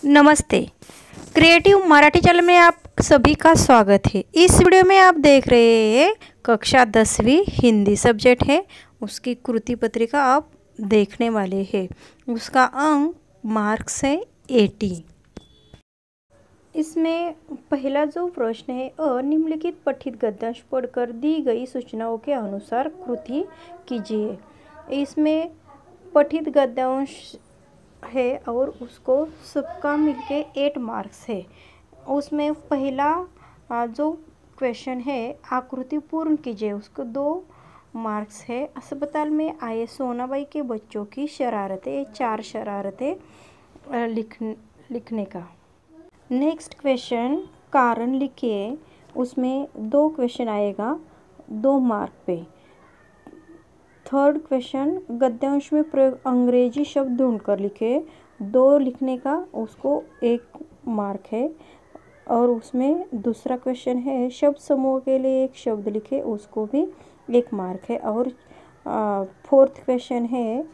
नमस्ते। Creative Marathi channel में आप सभी का स्वागत है। इस वीडियो में आप देख रहे हैं कक्षा 10वीं हिंदी सब्जेक्ट है, उसकी कृति पत्रिका आप देखने वाले हैं। उसका अंक मार्क्स है 80। इसमें पहला जो प्रश्न है, निम्नलिखित पठित गद्यांश पढ़कर दी गई सूचनाओं के अनुसार कृति कीजिए। इसमें पठित गद्यांश है और उसको सबका मिलके 8 मार्क्स है। उसमें पहला जो क्वेश्चन है आकृति पूर्ण कीजिए, उसको 2 मार्क्स है। अस्पताल में आए सोनाबाई के बच्चों की शरारतें, 4 शरारतें लिखने का। नेक्स्ट क्वेश्चन कारण लिखिए, उसमें 2 क्वेश्चन आएगा 2 मार्क पे। थर्ड क्वेश्चन गद्यांश में प्रयोग अंग्रेजी शब्द ढूंढकर लिखे, 2 लिखने का, उसको 1 मार्क है। और उसमें दूसरा क्वेश्चन है शब्द समूह के लिए एक शब्द लिखे, उसको भी 1 मार्क है। और फोर्थ क्वेश्चन है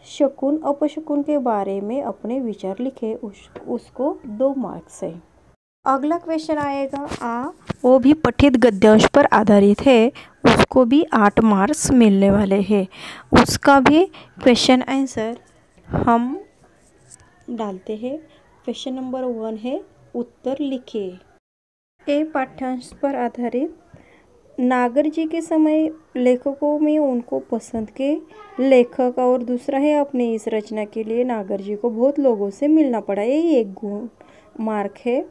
शकुन अपशकुन के बारे में अपने विचार लिखे, उसको 2 मार्क्स है। अगला क्वेश्चन आएगा वो भी पठित गद्यांश पर आधारित है, उसको भी 8 मार्क्स मिलने वाले हैं। उसका भी क्वेश्चन आंसर हम डालते हैं। क्वेश्चन नंबर 1 है उत्तर लिखिए। ए पाठ्यांश पर आधारित नागर जी के समय लेखकों में उनको पसंद के लेखक, और दूसरा है अपने इस रचना के लिए नागर जी को बहुत लोगों से मिलना पड़ा, ये 1 मार्क है।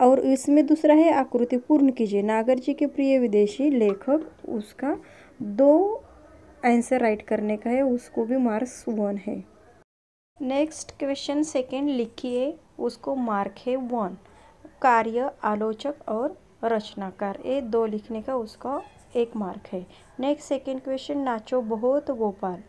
और इसमें दूसरा है आकृति पूर्ण कीजिए, नागर जी के प्रिय विदेशी लेखक, उसका 2 आंसर राइट करने का है, उसको भी मार्क्स 1 है। नेक्स्ट क्वेश्चन सेकंड लिखिए, उसको मार्क है 1। कार्य आलोचक और रचनाकार, ये 2 लिखने का, उसका 1 मार्क है। नेक्स्ट सेकंड क्वेश्चन नाचो बहुत गोपाल,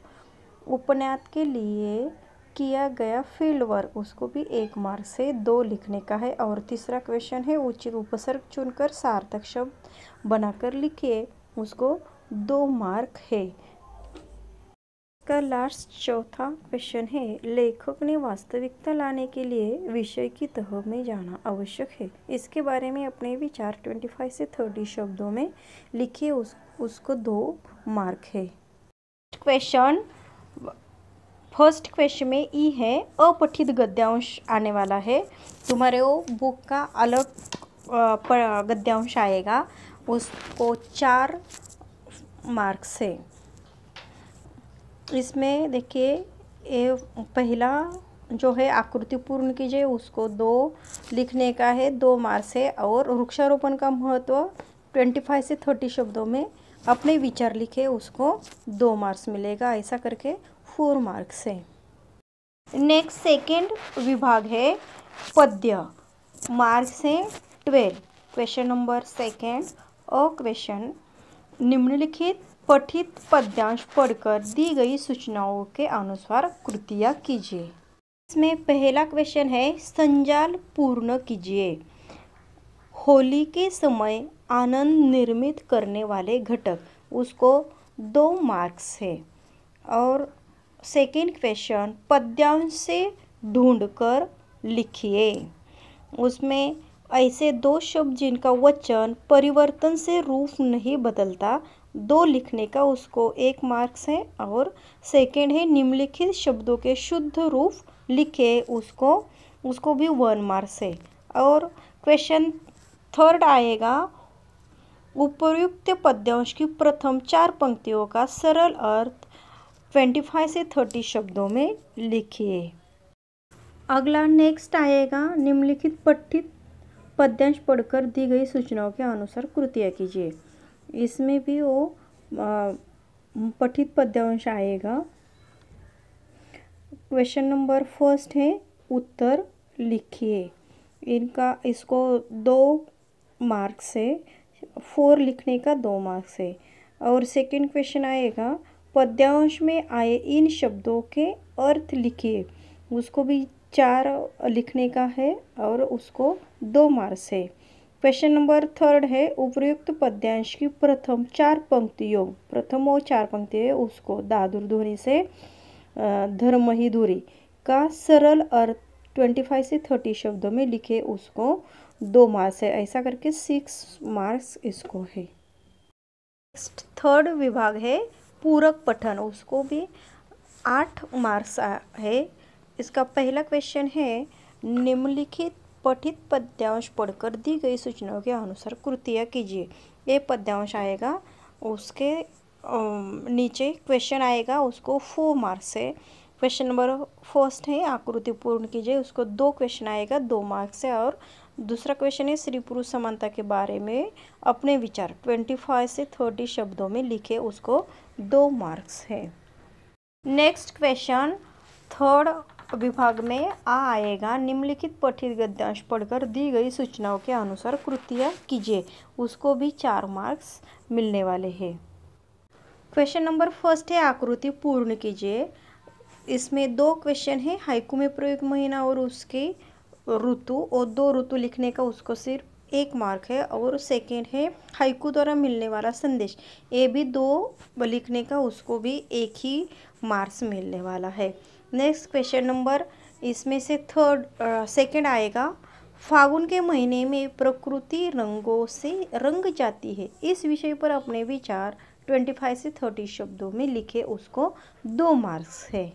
उपन्यास के लिए किया गया फील्ड वर्क, उसको भी 1 मार्क से 2 लिखने का है। और तीसरा क्वेश्चन है उचित उपसर्ग चुनकर सार्थक शब्द बनाकर लिखिए, उसको 2 मार्क है। इसका लास्ट चौथा क्वेश्चन है लेखक ने वास्तविकता लाने के लिए विषय की तह में जाना आवश्यक है, इसके बारे में अपने विचार 25 से 30 शब्दों में लिखिए, उसको 2 मार्क है। क्वेश्चन फर्स्ट क्वेश्चन में ई है अपठित गद्यांश आने वाला है, तुम्हारे वो बुक का अलग गद्यांश आएगा, उसको 4 मार्क्स है। इसमें देखिए ये पहला जो है आकृति पूर्ण कीजिए, उसको 2 लिखने का है, 2 मार्क्स है। और वृक्षारोपण का महत्व 25 से 30 शब्दों में अपने विचार लिखे, उसको 2 मार्क्स मिलेगा, ऐसा करके 4 मार्क्स है। नेक्स्ट सेकंड विभाग है पद्य, मार्क्स है 12। क्वेश्चन नंबर सेकंड क्वेश्चन निम्नलिखित पठित पद्यांश पढ़कर दी गई सूचनाओं के अनुसार कृतियाँ कीजिए। इसमें पहला क्वेश्चन है संजाल पूर्ण कीजिए, होली के समय आनंद निर्मित करने वाले घटक, उसको 2 मार्क्स है। और सेकंड क्वेश्चन पद्यांश से ढूंढकर लिखिए, उसमें ऐसे 2 शब्द जिनका वचन परिवर्तन से रूप नहीं बदलता, 2 लिखने का, उसको 1 मार्क्स है। और सेकंड है निम्नलिखित शब्दों के शुद्ध रूप लिखे, उसको भी 1 मार्क्स है। और क्वेश्चन थर्ड आएगा उपर्युक्त पद्यांश की प्रथम 4 पंक्तियों का सरल अर्थ 25 से 30 शब्दों में लिखिए। अगला नेक्स्ट आएगा निम्नलिखित पठित पद्यांश पढ़कर दी गई सूचनाओं के अनुसार कृतियाँ कीजिए। इसमें भी वो पठित पद्यांश आएगा। क्वेश्चन नंबर फर्स्ट है उत्तर लिखिए, इसको 2 मार्क्स है, 4 लिखने का 2 मार्क्स है। और सेकंड क्वेश्चन आएगा पद्यांश में आए इन शब्दों के अर्थ लिखिए, उसको भी 4 लिखने का है, और उसको 2 मार्क्स है। क्वेश्चन नंबर थर्ड है उपयुक्त पद्यांश की प्रथम 4 पंक्तियों, प्रथम वो 4 पंक्ति है, उसको दादुर ध्वनि से धर्म ही दूरी का सरल अर्थ 25 से 30 शब्दों में लिखे उसको 2 मार्क्स है। ऐसा करके 6 मार्क्स इसको है। नेक्स्ट थर्ड विभाग है पूरक पठन, उसको भी 8 मार्क्स है। इसका पहला क्वेश्चन है निम्नलिखित पठित पद्यांश पढ़कर दी गई सूचनाओं के अनुसार कृतियाँ कीजिए। ये पद्यांश आएगा, उसके नीचे क्वेश्चन आएगा, उसको 4 मार्क्स है। क्वेश्चन नंबर फर्स्ट है आकृति पूर्ण कीजिए, उसको 2 क्वेश्चन आएगा, 2 मार्क्स है। और दूसरा क्वेश्चन है स्त्री पुरुष समानता के बारे में अपने विचार 25 से 30 शब्दों में लिखे, उसको 2 मार्क्स है। नेक्स्ट क्वेश्चन थर्ड विभाग में आएगा निम्नलिखित पठित गद्यांश पढ़कर दी गई सूचनाओं के अनुसार कृतियाँ कीजिए, उसको भी 4 मार्क्स मिलने वाले हैं। क्वेश्चन नंबर फर्स्ट है आकृति पूर्ण कीजिए। इसमें 2 क्वेश्चन है, हाइकू में प्रयुक्त महीना और उसके ऋतु, और 2 ऋतु लिखने का उसको सिर्फ 1 मार्क है। और सेकेंड है हाइकू द्वारा मिलने वाला संदेश, ये भी 2 लिखने का, उसको भी 1 ही मार्क्स मिलने वाला है। नेक्स्ट क्वेश्चन नंबर इसमें से सेकेंड आएगा फागुन के महीने में प्रकृति रंगों से रंग जाती है, इस विषय पर अपने विचार 25 से 30 शब्दों में लिखे, उसको 2 मार्क्स है।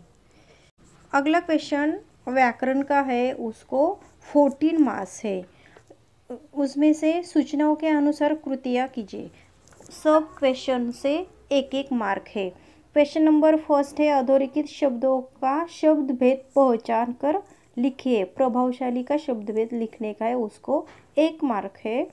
अगला क्वेश्चन व्याकरण का है, उसको 14 मार्क्स है। उसमें से सूचनाओं के अनुसार कृतियाँ कीजिए, सब क्वेश्चन से 1-1 मार्क है। क्वेश्चन नंबर फर्स्ट है अधोरेखित शब्दों का शब्द भेद पहचान कर लिखिए, प्रभावशाली का शब्द भेद लिखने का है, उसको 1 मार्क है।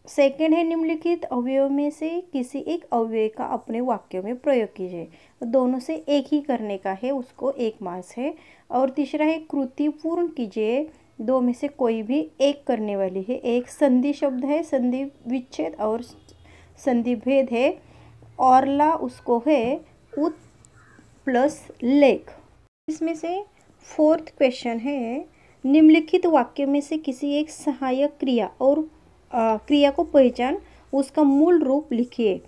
सेकेंड है निम्नलिखित अवयव में से किसी एक अवयव का अपने वाक्यों में प्रयोग कीजिए, दोनों से 1 ही करने का है, उसको 1 मार्क्स है। और तीसरा है कृति पूर्ण कीजिए, 2 में से कोई भी 1 करने वाली है। एक संधि शब्द है, संधि विच्छेद और संधि भेद है। औरला उसको है उत प्लस लेख। इसमें से फोर्थ क्वेश्चन है निम्नलिखित वाक्य में से किसी एक सहायक क्रिया और क्रिया को पहचान उसका मूल रूप लिखिए,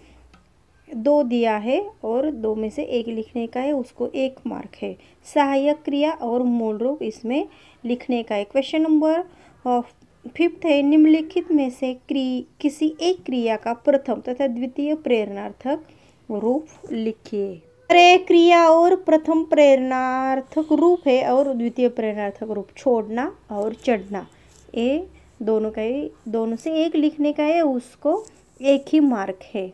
2 दिया है और 2 में से 1 लिखने का है, उसको 1 मार्क है। सहायक क्रिया और मूल रूप इसमें लिखने का है। क्वेश्चन नंबर 5 है निम्नलिखित में से किसी एक क्रिया का प्रथम तथा द्वितीय प्रेरणार्थक रूप लिखिए। अरे क्रिया और प्रथम प्रेरणार्थक रूप है और द्वितीय प्रेरणार्थक रूप छोड़ना और चढ़ना, ये दोनों से 1 लिखने का है, उसको 1 ही मार्क है।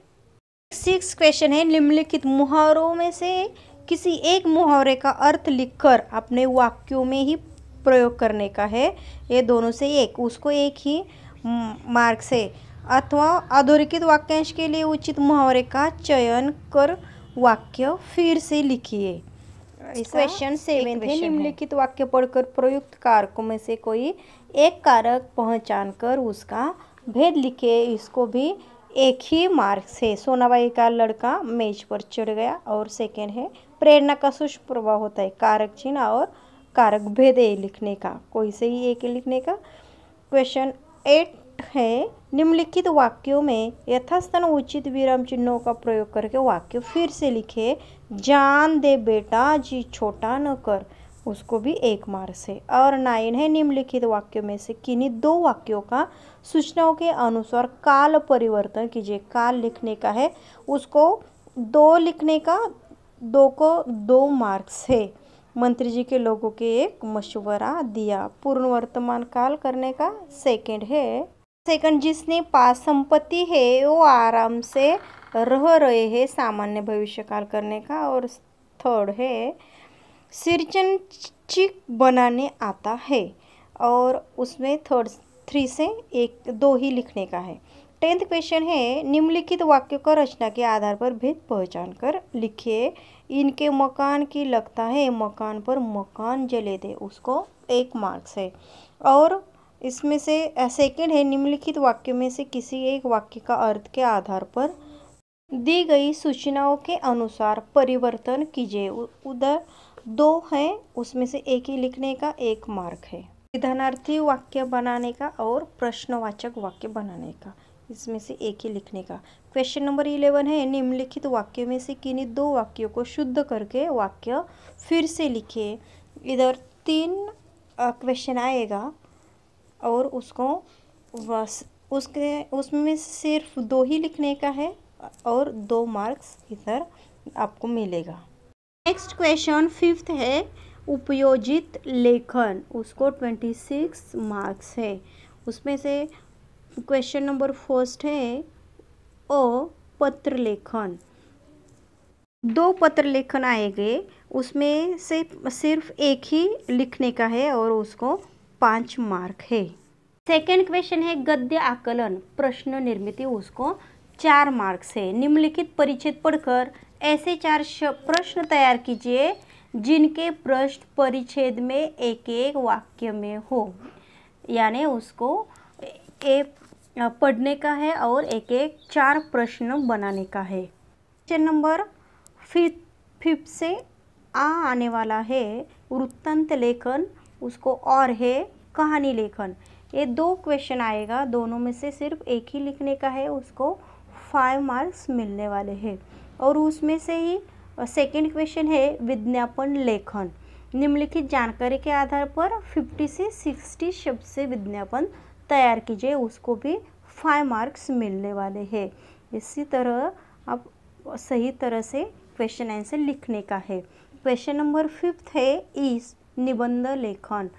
6 क्वेश्चन है निम्नलिखित मुहावरों में से किसी एक मुहावरे का अर्थ लिखकर अपने वाक्यों में ही प्रयोग करने का है, ये दोनों से 1, उसको 1 ही मार्क्स है। अथवा अधोरेखित वाक्यांश के लिए उचित मुहावरे का चयन कर वाक्य फिर से लिखिए। क्वेश्चन 7 है निम्नलिखित वाक्य पढ़कर प्रयुक्त कारकों में से कोई एक कारक पहचान कर उसका भेद लिखे, इसको भी 1 ही मार्क्स है। सोनाबाई का लड़का मेज पर चढ़ गया। और सेकेंड है प्रेरणा का सूक्ष्म प्रभाव होता है, कारक चिन्ह और कारक भेद लिखने का, कोई से ही 1 लिखने का। क्वेश्चन 8 है निम्नलिखित वाक्यों में यथास्थान उचित विराम चिन्हों का प्रयोग करके वाक्य फिर से लिखे, जान दे बेटा जी छोटा न कर, उसको भी 1 मार्क्स है। और 9 है निम्नलिखित वाक्यों में से किन्हीं 2 वाक्यों का सूचनाओं के अनुसार काल परिवर्तन कीजिए, काल लिखने का है, उसको 2 लिखने का, 2 को 2 मार्क्स है। मंत्री जी के लोगों के एक मशवरा दिया, पूर्ण वर्तमान काल करने का। सेकंड जिसने पास संपत्ति है वो आराम से रह रहे हैं, सामान्य भविष्य काल करने का। और थर्ड है सिरचन चिक बनाने आता है, और उसमें 3 से 1-2 ही लिखने का है। 10th क्वेश्चन है निम्नलिखित वाक्यों का रचना के आधार पर भेद पहचान कर लिखिए, इनके मकान की लगता है मकान पर मकान जले दे, उसको 1 मार्क्स है। और इसमें से सेकंड है निम्नलिखित वाक्यों में से किसी एक वाक्य का अर्थ के आधार पर दी गई सूचनाओं के अनुसार परिवर्तन कीजिए, उधर 2 हैं, उसमें से 1 ही लिखने का, 1 मार्क है। विधानार्थी वाक्य बनाने का और प्रश्नवाचक वाक्य बनाने का, इसमें से 1 ही लिखने का। क्वेश्चन नंबर 11 है निम्नलिखित वाक्यों में से किन्हीं 2 वाक्यों को शुद्ध करके वाक्य फिर से लिखिए, इधर 3 क्वेश्चन आएगा और उसको बस उसमें सिर्फ 2 ही लिखने का है और 2 मार्क्स इधर आपको मिलेगा। नेक्स्ट क्वेश्चन 5th है उपयोजित लेखन, उसको 26 मार्क्स है। उसमें से क्वेश्चन नंबर 1 है पत्र लेखन। 2 पत्र लेखन आएंगे, उसमें से सिर्फ 1 ही लिखने का है और उसको 5 मार्क है। सेकेंड क्वेश्चन है गद्य आकलन प्रश्न निर्मिति, उसको 4 मार्क्स है। निम्नलिखित परिच्छेद पढ़कर ऐसे 4 प्रश्न तैयार कीजिए जिनके प्रश्न परिच्छेद में एक एक वाक्य में हो, यानी उसको एक पढ़ने का है और एक एक 4 प्रश्न बनाने का है। क्वेश्चन नंबर 5 से आने वाला है वृत्तांत लेखन, उसको और है कहानी लेखन। ये 2 क्वेश्चन आएगा, दोनों में से सिर्फ एक ही लिखने का है, उसको 5 मार्क्स मिलने वाले हैं। और उसमें से ही सेकंड क्वेश्चन है विज्ञापन लेखन। निम्नलिखित जानकारी के आधार पर 50 से 60 शब्द से विज्ञापन तैयार कीजिए, उसको भी 5 मार्क्स मिलने वाले हैं। इसी तरह आप सही तरह से क्वेश्चन आंसर लिखने का है। क्वेश्चन नंबर 5 है इस निबंध लेखन,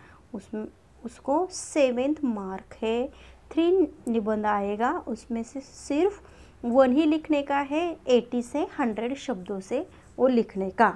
उसको 7th मार्क है। 3 निबंध आएगा, उसमें से सिर्फ 1 ही लिखने का है, 80 से 100 शब्दों से वो लिखने का।